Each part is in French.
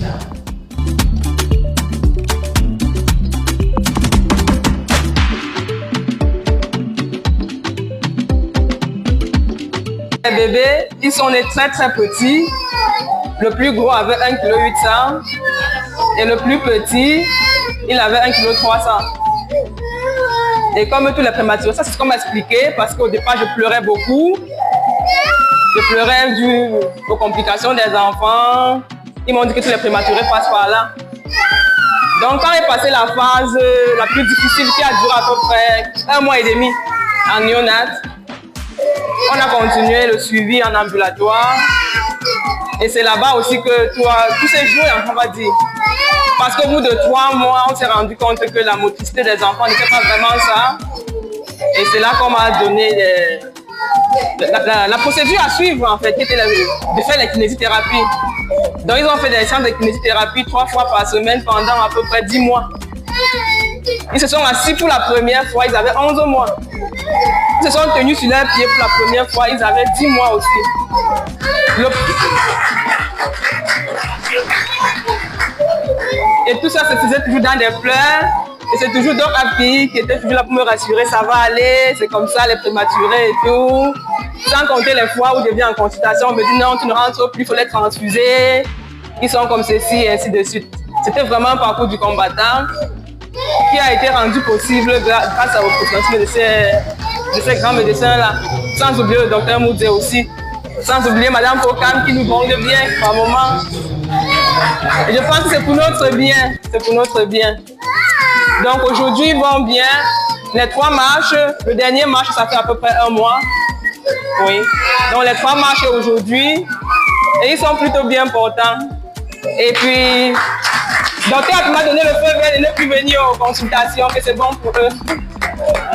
tard. Les bébés, ils sont nés très petits. Le plus gros avait 1,8 kg et le plus petit, il avait 1,3 kg. Et comme tous les prématurés, ça c'est ce qu'on m'a expliqué parce qu'au départ je pleurais beaucoup. Je pleurais dû aux complications des enfants. Ils m'ont dit que tous les prématurés passent par là. Donc quand est passée la phase la plus difficile qui a duré à peu près 1 mois et demi en néonat, on a continué le suivi en ambulatoire. Et c'est là-bas aussi que tous ces jours, on va dire. Parce qu'au bout de 3 mois, on s'est rendu compte que la motricité des enfants n'était pas vraiment ça. Et c'est là qu'on m'a donné la procédure à suivre, en fait, qui était de faire les kinésithérapies. Donc, ils ont fait des séances de kinésithérapie 3 fois par semaine pendant à peu près 10 mois. Ils se sont assis pour la première fois, ils avaient 11 mois. Ils se sont tenus sur leurs pieds pour la première fois, ils avaient 10 mois aussi. Et tout ça se faisait toujours dans des pleurs. Et c'est toujours Doc Happy qui était toujours là pour me rassurer, ça va aller, c'est comme ça les prématurés et tout. Sans compter les fois où je viens en consultation, on me dit non, tu ne rentres plus, il faut les transfuser. Ils sont comme ceci et ainsi de suite. C'était vraiment un parcours du combattant qui a été rendu possible grâce au professionnalisme de ces grands médecins-là. Sans oublier le docteur Moudé aussi. Sans oublier Madame Pokam qui nous bande bien par moment. Et je pense que c'est pour notre bien. C'est pour notre bien. Donc aujourd'hui, ils vont bien. Les 3 marches, le dernier marche, ça fait à peu près 1 mois. Oui. Donc les 3 marches aujourd'hui. Et ils sont plutôt bien portants. Et puis, docteur m'a donné le feu vert de ne plus venir aux consultations, que c'est bon pour eux.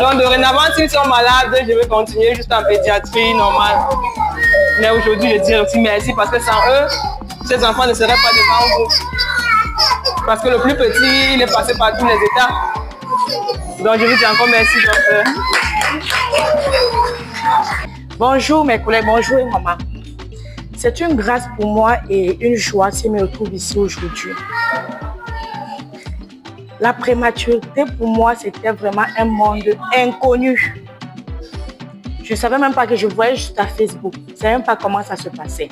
Donc dorénavant, s'ils sont malades, je vais continuer juste en pédiatrie normale. Mais aujourd'hui, je dis aussi merci parce que sans eux, ces enfants ne seraient pas devant vous. Parce que le plus petit, il est passé par tous les états. Donc je vous dis encore merci, docteur. Bonjour mes collègues, bonjour maman. C'est une grâce pour moi et une joie si je me retrouve ici aujourd'hui. La prématurité pour moi, c'était vraiment un monde inconnu. Je ne savais même pas que je voyais juste à Facebook. Je ne savais même pas comment ça se passait.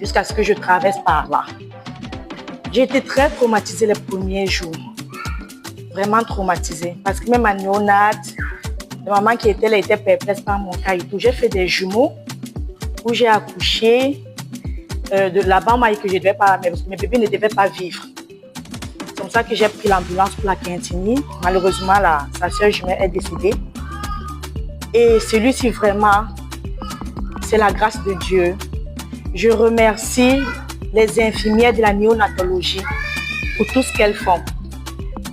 Jusqu'à ce que je traverse par là. J'ai été très traumatisée les premiers jours. Vraiment traumatisée. Parce que même à néonat, la maman qui était là était perplexe par mon cas et tout. J'ai fait des jumeaux où j'ai accouché. De là-bas, on m'a dit que je devais pas, mes bébés ne devaient pas vivre. C'est comme ça que j'ai pris l'ambulance pour la Quintini. Malheureusement, sa soeur jumelle est décédée. Et celui-ci, vraiment, c'est la grâce de Dieu. Je remercie les infirmières de la néonatologie pour tout ce qu'elles font.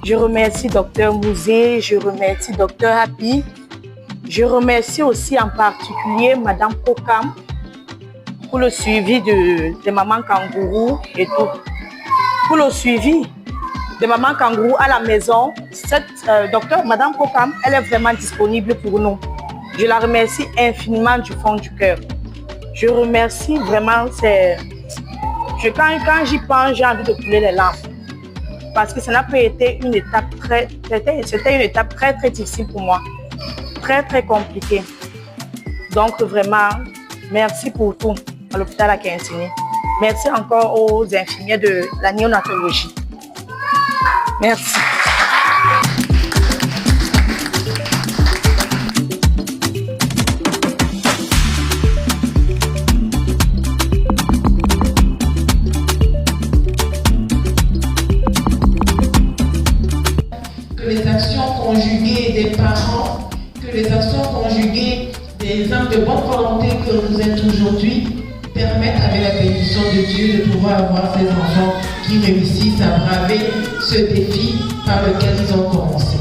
Je remercie Dr Mouzé, je remercie Dr Happy. Je remercie aussi en particulier Madame Pokam pour le suivi de Maman Kangourou et tout. Pour le suivi de Maman Kangourou à la maison, cette Madame Pokam, elle est vraiment disponible pour nous. Je la remercie infiniment du fond du cœur. Je remercie vraiment, quand j'y pense, j'ai envie de couler les larmes. Parce que ça n'a pas été une étape c'était une étape très difficile pour moi. Très compliquée. Donc vraiment, merci pour tout à l'hôpital à Quintini. Merci encore aux infirmières de la néonatologie. Merci. Que les actions conjuguées des parents, que les actions conjuguées des hommes de bonne volonté que vous êtes aujourd'hui permettent avec la bénédiction de Dieu de pouvoir avoir ces enfants qui réussissent à braver ce défi par lequel ils ont commencé.